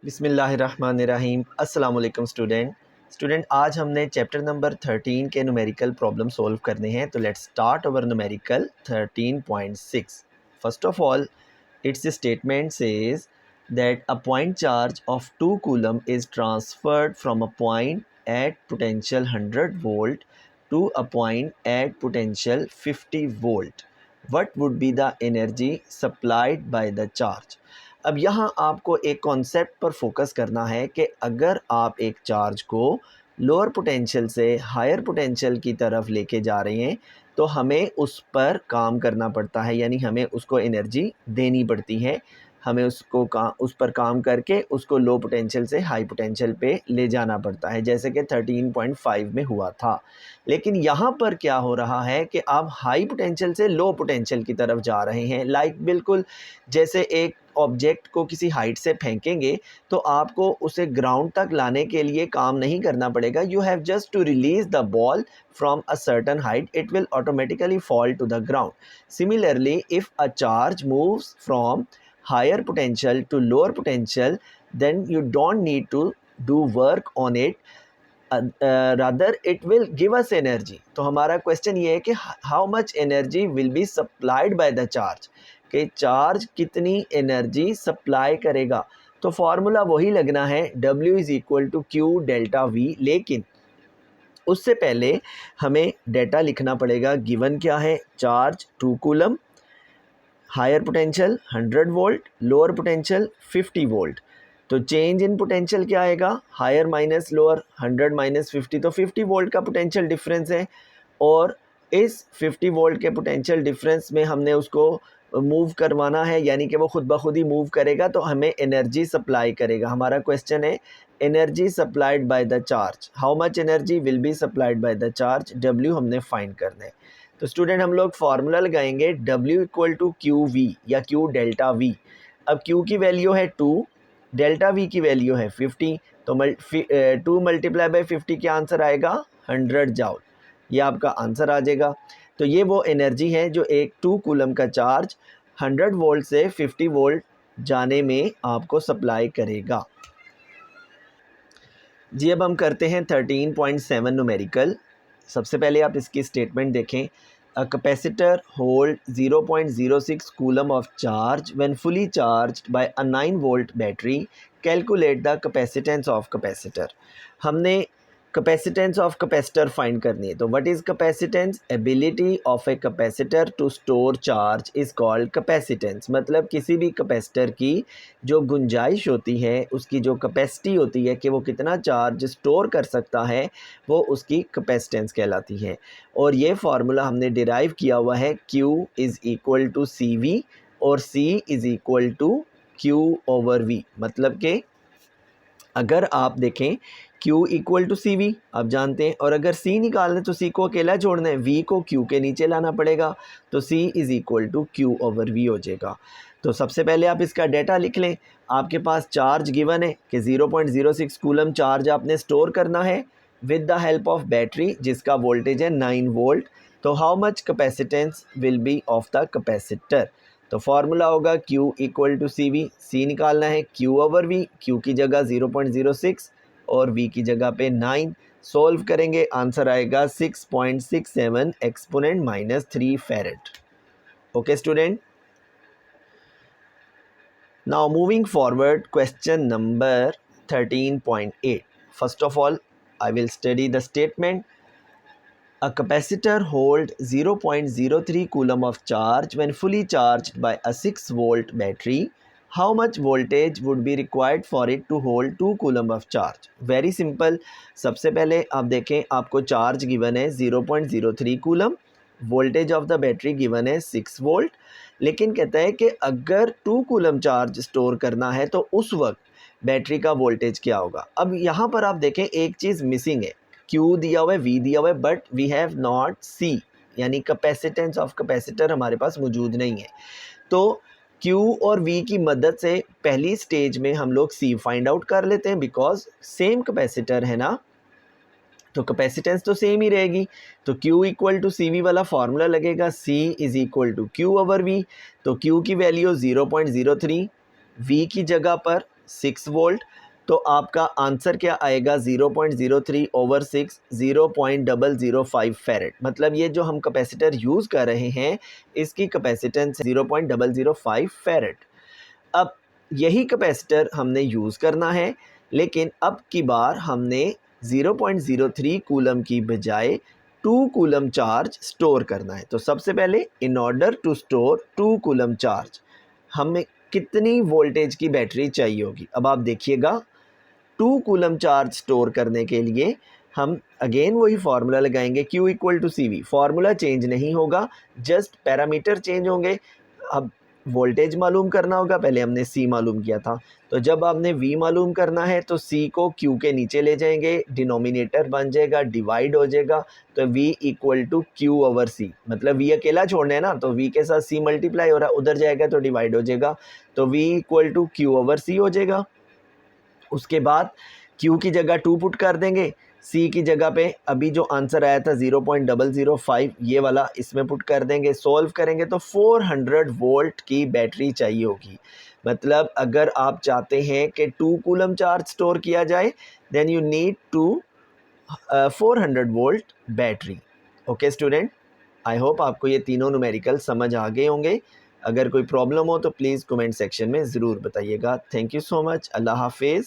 बिस्मिल्लाहिर्रहमानिर्रहीम। अस्सलाम वालेकुम स्टूडेंट। आज हमने चैप्टर नंबर 13 के न्यूमेरिकल प्रॉब्लम सॉल्व करने हैं। तो let's start our numerical 13.6। First of all it's statement says that a point charge of 2 coulomb is transferred from a point at potential 100 volt to a point at potential 50 volt. What would be the energy supplied by the charge. अब यहाँ आपको एक concept पर focus करना है कि अगर आप एक चार्ज को लोअर पोटेंशियल से हायर पोटेंशियल की तरफ लेके जा रहे हैं तो हमें उस पर काम करना पड़ता है, यानी हमें उसको एनर्जी देनी पड़ती है। हमें उस पर काम करके उसको लो पोटेंशियल से हाई पोटेंशियल पे ले जाना पड़ता है, जैसे कि 13.5 में हुआ था। लेकिन यहाँ पर क्या हो रहा है कि आप हाई पोटेंशियल से लो पोटेंशियल की तरफ जा रहे हैं। बिल्कुल जैसे एक ऑब्जेक्ट को किसी हाइट से फेंकेंगे तो आपको उसे ग्राउंड तक लाने के लिए काम नहीं करना पड़ेगा। You have just to release the ball from a certain height, it will automatically fall to the ground. Similarly if a charge moves from higher potential to lower potential, then you don't need to do work on it, rather it will give us energy। तो हमारा question ये है कि how much energy will be supplied by the charge, कि charge कितनी energy supply करेगा। तो formula वही लगना है, W is equal to Q delta V. लेकिन उससे पहले हमें डेटा लिखना पड़ेगा। गिवन क्या है, charge 2 coulomb, higher potential 100 volt, lower potential 50 volt. तो चेंज इन पोटेंशियल क्या आएगा, हायर माइनस लोअर, 100 माइनस 50, तो 50 वोल्ट का पोटेंशियल डिफरेंस है। और इस 50 वोल्ट के पोटेंशियल डिफरेंस में हमने उसको मूव करवाना है, यानी कि वो खुद ब खुद ही मूव करेगा तो हमें एनर्जी सप्लाई करेगा। हमारा क्वेश्चन है energy supplied by the charge, how much energy will be supplied by the charge, W हमने फाइंड करना है। तो स्टूडेंट हम लोग फार्मूला लगाएंगे W equal to Q V या क्यू डेल्टा वी। अब Q की वैल्यू है 2, डेल्टा V की वैल्यू है 50, तो 2 मल्टीप्लाई बाई 50 क्या आंसर आएगा, 100 जाउल। ये आपका आंसर आ जाएगा। तो ये वो एनर्जी है जो एक 2 कूलम का चार्ज 100 वोल्ट से 50 वोल्ट जाने में आपको सप्लाई करेगा। जी अब हम करते हैं 13.7 न्यूमेरिकल। सबसे पहले आप इसकी स्टेटमेंट देखें। A capacitor hold 0.06 coulomb of charge when fully charged by a 9 volt battery, calculate the capacitance of capacitor. हमने कैपेसिटेंस ऑफ कैपेसिटर फाइंड करनी है। तो what is capacitance, ability of a capacitor to store charge is called capacitance. मतलब किसी भी capacitor की जो गुंजाइश होती है, उसकी जो कैपेसिटी होती है कि वो कितना चार्ज स्टोर कर सकता है, वो उसकी कैपेसिटेंस कहलाती है। और ये फार्मूला हमने डिराइव किया हुआ है, Q is equal to C V और C is equal to Q over V। मतलब कि अगर आप देखें Q equal to C V आप जानते हैं, और अगर C निकालना है तो C को अकेला छोड़ना है, V को Q के नीचे लाना पड़ेगा, तो C is equal to Q over V हो जाएगा। तो सबसे पहले आप इसका डेटा लिख लें। आपके पास चार्ज गिवन है कि 0.06 कूलम चार्ज आपने स्टोर करना है with the help of battery जिसका वोल्टेज है 9 वोल्ट। तो how much capacitance will be of the capacitor. तो फार्मूला होगा Q equal to C V, C निकालना है Q ओवर V, Q की जगह 0.06 और V की जगह पे 9। सोल्व करेंगे आंसर आएगा 6.67 exponent minus 3 फेरेड। Okay student, now moving forward question number 13.8। First of all I will study the statement. A capacitor hold 0.03 coulomb of charge when fully charged by a 6 volt battery. How much voltage would be required for it to hold 2 coulomb of charge? Very simple. सबसे पहले आप देखें, आपको charge given है 0.03 coulomb, voltage of the battery given है 6 volt. लेकिन कहता है कि अगर 2 कूलम चार्ज स्टोर करना है तो उस वक्त बैटरी का वोल्टेज क्या होगा। अब यहाँ पर आप देखें एक चीज़ मिसिंग है, Q दिया हुआ है, V दिया हुआ है, but we have not C, यानी कैपेसिटेंस ऑफ कैपेसिटर हमारे पास मौजूद नहीं है। तो Q और V की मदद से पहली स्टेज में हम लोग C फाइंड आउट कर लेते हैं, बिकॉज सेम कैपेसिटर है ना, तो कैपेसिटेंस तो सेम ही रहेगी। तो Q equal to C V वाला फार्मूला लगेगा, C is equal to Q over V। तो Q की वैल्यू 0.03, V की जगह पर 6 वोल्ट, तो आपका आंसर क्या आएगा 0.03 ओवर 6 0.005 फेरेड। मतलब ये जो हम कैपेसिटर यूज़ कर रहे हैं इसकी कैपेसिटेंस 0.005 फेरेड। अब यही कैपेसिटर हमने यूज़ करना है, लेकिन अब की बार हमने 0.03 कूलम की बजाय 2 कूलम चार्ज स्टोर करना है। तो सबसे पहले in order to store 2 coulomb charge हमें कितनी वोल्टेज की बैटरी चाहिए होगी। अब आप देखिएगा 2 कूलम चार्ज स्टोर करने के लिए हम अगेन वही फार्मूला लगाएंगे, Q equal to CV। Formula change नहीं होगा, जस्ट पैरामीटर चेंज होंगे। अब वोल्टेज मालूम करना होगा, पहले हमने C मालूम किया था, तो जब आपने V मालूम करना है तो C को Q के नीचे ले जाएंगे, डिनोमिनेटर बन जाएगा, डिवाइड हो जाएगा, तो V equal to Q over C। मतलब V अकेला छोड़ना है ना, तो V के साथ C मल्टीप्लाई हो रहा है, उधर जाएगा तो डिवाइड हो जाएगा, तो V equal to Q over C हो जाएगा। उसके बाद Q की जगह 2 पुट कर देंगे, C की जगह पे अभी जो आंसर आया था 0.005 ये वाला इसमें पुट कर देंगे। सॉल्व करेंगे तो 400 वोल्ट की बैटरी चाहिए होगी। मतलब अगर आप चाहते हैं कि 2 कूलम चार्ज स्टोर किया जाए then you need to 400 volt battery. Okay student, I hope आपको ये तीनों न्यूमेरिकल समझ आ गए होंगे। अगर कोई प्रॉब्लम हो तो प्लीज़ कमेंट सेक्शन में ज़रूर बताइएगा। Thank you so much. अल्लाह हाफिज़।